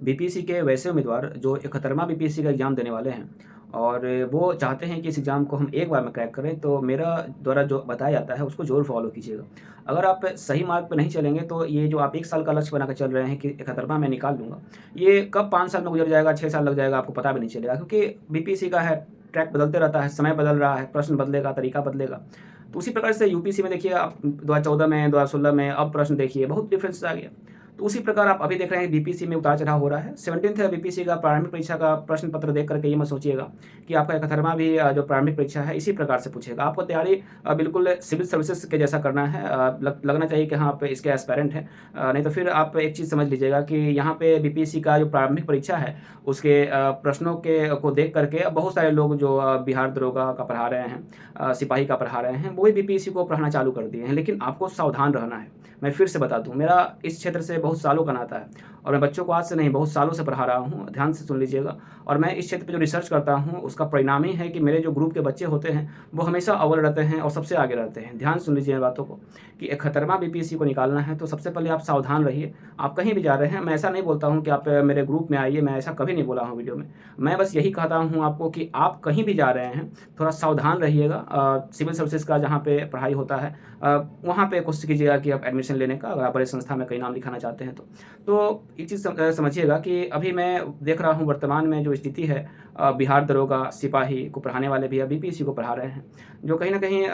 BPSC के वैसे उम्मीदवार जो 71वां बीपीएससी का एग्ज़ाम देने वाले हैं और वो चाहते हैं कि इस एग्ज़ाम को हम एक बार में क्रैक करें, तो मेरा द्वारा जो बताया जाता है उसको ज़रूर फ़ॉलो कीजिएगा। अगर आप सही मार्ग पे नहीं चलेंगे तो ये जो आप 1 साल का लक्ष्य बना के चल रहे हैं कि 71वां मैं निकाल लूँगा, ये कब 5 साल में गुज़र जाएगा, 6 साल लग जाएगा, आपको पता भी नहीं चलेगा, क्योंकि बीपीएससी का है, ट्रैक बदलते रहता है, समय बदल रहा है, प्रश्न बदलेगा, तरीका बदलेगा। तो उसी प्रकार से यूपीएससी में देखिए आप 2014 में, 2016 में, अब प्रश्न देखिए बहुत डिफरेंस आ गया। तो उसी प्रकार आप अभी देख रहे हैं बीपीएससी में उतार-चढ़ाव हो रहा है। 17th बीपीएससी का प्रारंभिक परीक्षा का प्रश्न पत्र देख कर के ये मत सोचिएगा कि आपका 71वां भी जो प्रारंभिक परीक्षा है इसी प्रकार से पूछेगा। आपको तैयारी बिल्कुल सिविल सर्विसेज़ के जैसा करना है। लगना चाहिए कि हाँ, आप इसके एस्पायरेंट हैं। नहीं तो फिर आप एक चीज़ समझ लीजिएगा कि यहाँ पे बीपीएससी का जो प्रारंभिक परीक्षा है उसके प्रश्नों के को देख कर के बहुत सारे लोग जो बिहार दरोगा का पढ़ा रहे हैं, सिपाही का पढ़ा रहे हैं, वो भी बीपीएससी को पढ़ाना चालू कर दिए हैं। लेकिन आपको सावधान रहना है। मैं फिर से बता दूँ, मेरा इस क्षेत्र से बहुत सालों का नाता है और मैं बच्चों को आज से नहीं बहुत सालों से पढ़ा रहा हूँ, ध्यान से सुन लीजिएगा। और मैं इस क्षेत्र पे जो रिसर्च करता हूँ उसका परिणाम ही है कि मेरे जो ग्रुप के बच्चे होते हैं वो हमेशा अव्वल रहते हैं और सबसे आगे रहते हैं। ध्यान सुन लीजिए इन बातों को कि 71वां बीपीएससी को निकालना है तो सबसे पहले आप सावधान रहिए। आप कहीं भी जा रहे हैं, मैं ऐसा नहीं बोलता हूँ कि आप मेरे ग्रुप में आइए, मैं ऐसा कभी नहीं बोला हूँ वीडियो में। मैं बस यही कहता हूँ आपको कि आप कहीं भी जा रहे हैं, थोड़ा सावधान रहिएगा। सिविल सर्विसेज़ का जहाँ पे पढ़ाई होता है वहाँ पे कोशिश कीजिएगा कि आप एडमिशन लेने का, अगर आप बड़े संस्था में कहीं नाम लिखाना चाहते हैं तो। तो एक चीज़ समझिएगा कि अभी मैं देख रहा हूँ वर्तमान में जो स्थिति है, बिहार दरोगा, सिपाही को पढ़ाने वाले भी अब बीपीएससी को पढ़ा रहे हैं। जो कहीं न कहीं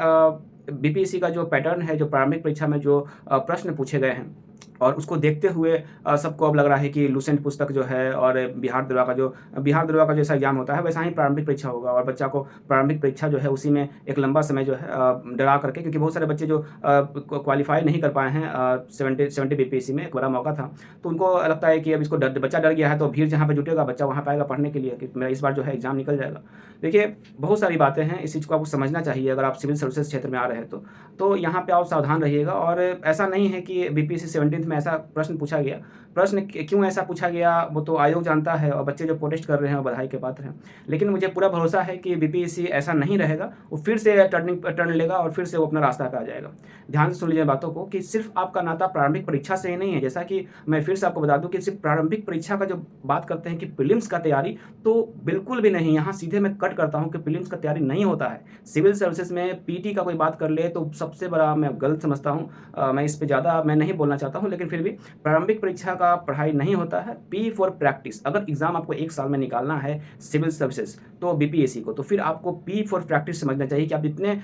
बीपीएससी का जो पैटर्न है, जो प्रारंभिक परीक्षा में जो प्रश्न पूछे गए हैं और उसको देखते हुए सबको अब लग रहा है कि लुसेंट पुस्तक जो है और बिहार दरोगा का जैसा एग्ज़ाम होता है वैसा ही प्रारंभिक परीक्षा होगा और बच्चा को प्रारंभिक परीक्षा जो है उसी में एक लंबा समय जो है डरा करके, क्योंकि बहुत सारे बच्चे जो क्वालीफाई नहीं कर पाए हैं 70 बीपीएससी में, एक बड़ा मौका था। तो उनको लगता है कि अब इसको बच्चा डर गया है तो भीड़ जहाँ पे जुटेगा बच्चा वहाँ पे आएगा पढ़ने के लिए कि मेरा इस बार जो है एग्ज़ाम निकल जाएगा। देखिए, बहुत सारी बातें हैं, इस चीज़ को आपको समझना चाहिए अगर आप सिविल सर्विसेज़ क्षेत्र में आ रहे हैं तो। तो यहाँ पे आप सावधान रहिएगा और ऐसा नहीं है कि बीपीएससी 17th में ऐसा प्रश्न पूछा गया। प्रश्न क्यों ऐसा पूछा गया वो तो आयोग जानता है और बच्चे जो प्रोटेस्ट कर रहे हैं वो बधाई के पात्र हैं। लेकिन मुझे पूरा भरोसा है कि बीपीएससी ऐसा नहीं रहेगा, वो फिर से टर्न लेगा और फिर से वो अपना रास्ता पे आ जाएगा। ध्यान से सुन लीजिए बातों को कि सिर्फ़ आपका नाता प्रारंभिक परीक्षा से ही नहीं है, जैसा कि मैं फिर से आपको बता दूँ कि सिर्फ़ प्रारंभिक परीक्षा का जो बात करते हैं कि प्रीलिम्स का तैयारी, तो बिल्कुल भी नहीं। यहाँ सीधे मैं कट करता हूँ कि प्रीलिम्स का तैयारी नहीं होता है। सिविल सर्विसेज़ में पीटी का कोई बात कर ले तो सबसे बड़ा मैं गलत समझता हूँ। मैं इस पे ज़्यादा मैं नहीं बोलना चाहता हूँ, लेकिन फिर भी प्रारंभिक परीक्षा का पढ़ाई नहीं होता है। पी फॉर प्रैक्टिस, अगर एग्ज़ाम आपको 1 साल में निकालना है सिविल सर्विसेज़ तो बीपीएससी को, तो फिर आपको पी फॉर प्रैक्टिस समझना चाहिए कि आप जितने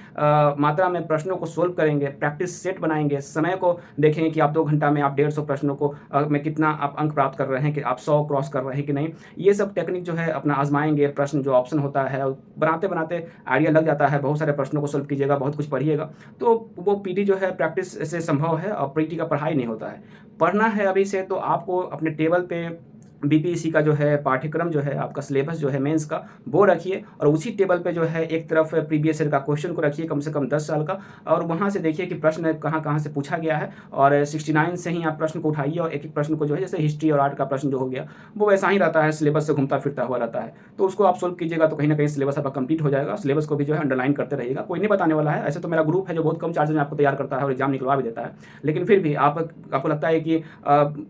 मात्रा में प्रश्नों को सोल्व करेंगे, प्रैक्टिस सेट बनाएँगे, समय को देखेंगे कि आप 2 घंटा में आप 150 प्रश्नों को में कितना आप अंक प्राप्त कर रहे हैं, कि आप 100 क्रॉस कर रहे हैं कि नहीं। ये सब टेक्निक जो है अपना आज़माएँगे, प्रश्न जो ऑप्शन होता है बनाते-बनाते आइडिया लग जाता है, बहुत सारे प्रश्नों को सॉल्व कीजिएगा, बहुत कुछ पढ़िएगा, तो वो पीटी जो है प्रैक्टिस से संभव है और पीटी का पढ़ाई नहीं होता है। पढ़ना है अभी से तो आपको अपने टेबल पे बीपीएससी का जो है पाठ्यक्रम जो है, आपका सिलेबस जो है मेंस का, वो रखिए और उसी टेबल पे जो है एक तरफ प्रीवियस ईयर का क्वेश्चन को रखिए कम से कम 10 साल का, और वहाँ से देखिए कि प्रश्न कहाँ-कहाँ से पूछा गया है और 69 से ही आप प्रश्न को उठाइए और एक-एक प्रश्न को जो है, जैसे हिस्ट्री और आर्ट का प्रश्न जो हो गया, वो वैसा ही रहता है, सिलेबस से घूमता-फिरता हुआ रहता है। तो उसको आप सोल्व कीजिएगा तो कहीं न कहीं सिलेबस आपका कंप्लीट हो जाएगा। सिलेबस को भी जो है अंडरलाइन करते रहिएगा, कोई नहीं बताने वाला है। ऐसे तो मेरा ग्रुप है जो बहुत कम चार्ज में आपको तैयार करता है और एग्ज़ाम निकलवा भी देता है। लेकिन फिर भी आपको लगता है कि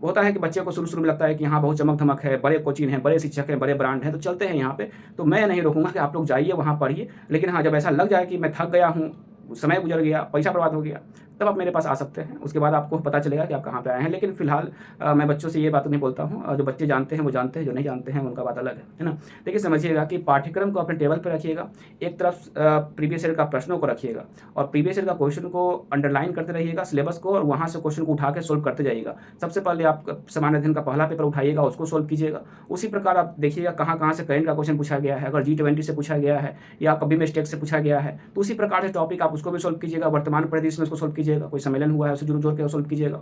होता है कि बच्चे को शुरू-शुरू में लगता है कि हाँ, बहुत चमक-धमक है, बड़े कोचिंग हैं, बड़े शिक्षक हैं, बड़े ब्रांड हैं, तो चलते हैं यहाँ पे। तो मैं नहीं रोकूँगा कि आप लोग जाइए, वहाँ पढ़िए। लेकिन हाँ, जब ऐसा लग जाए कि मैं थक गया हूँ, समय गुज़र गया, पैसा बर्बाद हो गया, तब आप मेरे पास आ सकते हैं। उसके बाद आपको पता चलेगा कि आप कहाँ पे आए हैं। लेकिन फ़िलहाल मैं बच्चों से ये बात नहीं बोलता हूँ। जो बच्चे जानते हैं वो जानते हैं, जो नहीं जानते हैं उनका बात अलग है ना? देखिए, समझिएगा कि पाठ्यक्रम को अपने टेबल पे रखिएगा, एक तरफ प्रीवियस ईयर का प्रश्नों को रखिएगा और प्रीवियस ईयर का क्वेश्चन को अंडरलाइन करते रहिएगा सिलेबस को, और वहाँ से क्वेश्चन को उठा के सोल्व करते जाइएगा। सबसे पहले आप सामान्य अध्ययन का पहला पेपर उठाइएगा, उसको सोल्व कीजिएगा। उसी प्रकार आप देखिएगा कहाँ-कहाँ से करंट का क्वेश्चन पूछा गया है, अगर जी20 से पूछा गया है या कभी मिस्टेक से पूछा गया है, तो उसी प्रकार से टॉपिक आप उसको भी सोल्व कीजिएगा। वर्तमान परिदृश्य में उसको सोल्व कीजिएगा, कोई सम्मेलन हुआ है उसे जोड़ के सोल्व कीजिएगा।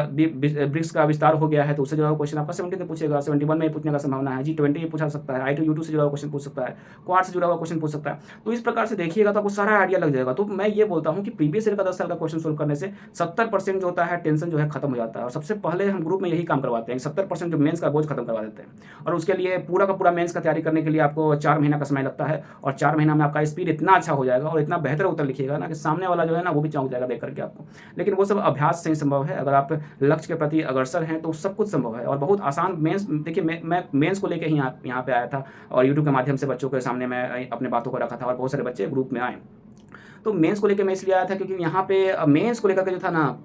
ब्रिक्स का विस्तार हो गया है तो उससे जुड़ा हुआ क्वेश्चन आपका 70 में पूछेगा, 71 में पूछने का संभावना है, जी20 ये पूछा सकता है, I2U2 से जुड़ा हुआ क्वेश्चन पूछ सकता है, क्वाड से जुड़ा हुआ क्वेश्चन पूछ सकता है। तो इस प्रकार से देखिएगा तो आपको सारा आइडिया लग जाएगा। तो मैं ये बोलता हूँ कि प्रीवियस ईयर का 10 साल का क्वेश्चन सोल्व करने से 70% जो होता है टेंशन जो है खत्म हो जाता है, और सबसे पहले हम ग्रुप में यही काम करवाते हैं, 70% जो मेंस का बोझ खत्म करवा देते हैं। और उसके लिए पूरा का पूरा मेंस का तैयारी करने के लिए आपको 4 महीना का समय लगता है, और 4 महीना में आपका स्पीड इतना अच्छा हो जाएगा और इतना बेहतर उत्तर लिखिएगा ना कि सामने वाला जो है ना वो भी चौंक जाएगा देख कर करके आपको। लेकिन वो सब अभ्यास से ही संभव है। अगर आप लक्ष्य के प्रति अग्रसर हैं तो सब कुछ संभव है और बहुत आसान मेंस देखिए मैं मेंस को लेके ही यहाँ पे आया था और यूट्यूब के माध्यम से बच्चों के सामने मैं अपने बातों को रखा था और बहुत सारे बच्चे ग्रुप में आए। तो मेंस को लेके मैं इसलिए आया था क्योंकि यहाँ पे मेंस को लेकर के जो था ना,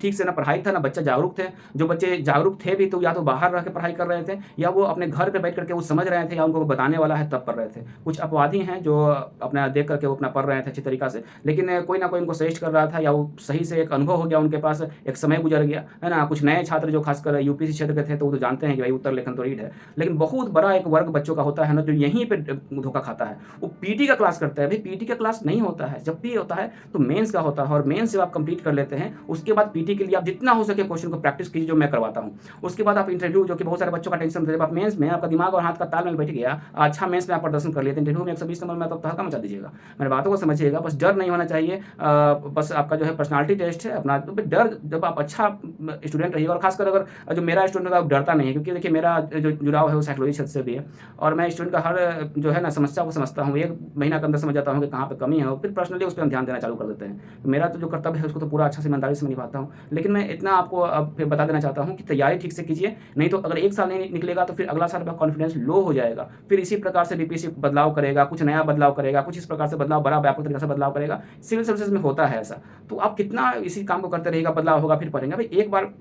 ठीक से ना पढ़ाई था ना बच्चा जागरूक थे। जो बच्चे जागरूक थे भी तो या तो बाहर रह के पढ़ाई कर रहे थे या वो अपने घर पे बैठ करके वो समझ रहे थे या उनको बताने वाला है तब पढ़ रहे थे। कुछ अपवादी हैं जो अपना देख करके वो अपना पढ़ रहे थे अच्छी तरीक़ा से, लेकिन कोई ना कोई उनको सजेस्ट कर रहा था या वो सही से एक अनुभव हो गया उनके पास, एक समय गुजर गया, है ना? कुछ नए छात्र जो खासकर यूपीसी क्षेत्र के थे तो वो तो जानते हैं कि भाई उत्तर लेखन तो रीड है। लेकिन बहुत बड़ा एक वर्ग बच्चों का होता है ना जो यहीं पे धोखा खाता है। वो पीटी का क्लास करता है, भाई पीटी का क्लास नहीं होता है, जब भी होता है तो मेंस का होता है और मेंस जब आप कंप्लीट कर लेते हैं उसके बाद पीटी के लिए आप जितना हो सके क्वेश्चन को प्रैक्टिस कीजिए जो मैं करवाता हूँ। उसके बाद आप इंटरव्यू जो कि बहुत सारे बच्चों का टेंशन होता है, जब आप मेंस में आपका दिमाग और हाथ का तालमेल बैठ गया, अच्छा मेंस में आप प्रदर्शन कर लिए तो इंटरव्यू में 120 नंबर में तो तहलका मचा दीजिएगा। मेरी बातों को समझिएगा, बस डर नहीं होना चाहिए। बस आपका जो है पर्सनैलिटी टेस्ट है अपना, तो डर जब आप अच्छा स्टूडेंट रहिएगा और खासकर अगर जो मेरा स्टूडेंट होगा वो डरता नहीं है, क्योंकि देखिए मेरा जो जुड़ाव है वो साइकोलॉजी क्षेत्र से भी है और मैं स्टूडेंट का हर जो है ना समस्या को समझता हूँ। 1 महीना के अंदर समझ जाता हूँ कि कहाँ पे कमी है और फिर पर्सनली उस पे हम ध्यान देना चालू कर देते हैं। तो मेरा तो जो कर्तव्य है उसको तो पूरा अच्छा से ईमानदारी से मैं निभाता हूँ। लेकिन मैं इतना आपको अब फिर बता देना चाहता हूँ कि तैयारी ठीक से कीजिए, नहीं तो अगर 1 साल नहीं निकलेगा तो फिर अगला साल आपका कॉन्फिडेंस लो हो जाएगा। फिर इसी प्रकार से बीपीएससी बदलाव करेगा, कुछ नया बदलाव करेगा, कुछ इस प्रकार से बदलाव बड़ा व्यापक तरीके से बदलाव करेगा। सिविल सर्विसेज में होता है ऐसा। तो आप कितना इसी काम को करते रहिएगा, बदलाव होगा फिर पढ़ेंगे। भाई एक बार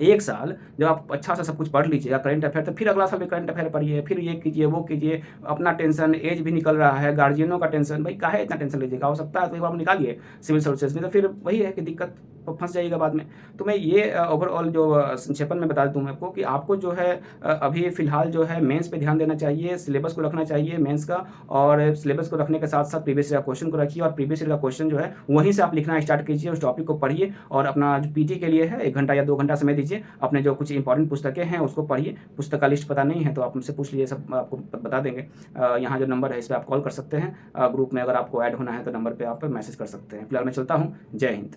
1 साल जब आप अच्छा सा सब कुछ पढ़ लीजिएगा करंट अफेयर, तो फिर अगला साल भी करंट अफेयर पढ़िए, फिर ये कीजिए, वो कीजिए। अपना टेंशन, एज भी निकल रहा है, गार्जियनों का टेंशन, भाई काहे इतना टेंशन लीजिएगा? हो सकता है तो एक बार आप निकालिए सिविल सर्विसेज में, तो फिर वही है कि दिक्कत फँस जाइएगा बाद में। तो मैं ये ओवरऑल जो संक्षेपण में बता दूँ आपको कि आपको जो है अभी फ़िलहाल जो है मेंस पे ध्यान देना चाहिए, सिलेबस को रखना चाहिए मेंस का, और सिलेबस को रखने के साथ-साथ प्रीवियस ईयर का क्वेश्चन को रखिए और प्रीवियस ईयर का क्वेश्चन जो है वहीं से आप लिखना स्टार्ट कीजिए, उस टॉपिक को पढ़िए और अपना जो पीटी के लिए है 1 घंटा या 2 घंटा समय दीजिए। अपने जो कुछ इंपॉर्टेंट पुस्तकें हैं उसको पढ़िए। पुस्तक का लिस्ट पता नहीं है तो आप मुझसे पूछ लीजिए, सब आपको बता देंगे। यहाँ जो नंबर है इस पे आप कॉल कर सकते हैं। ग्रुप में अगर आपको ऐड होना है तो नंबर पे आप मैसेज कर सकते हैं। फिलहाल मैं चलता हूँ। जय हिंद।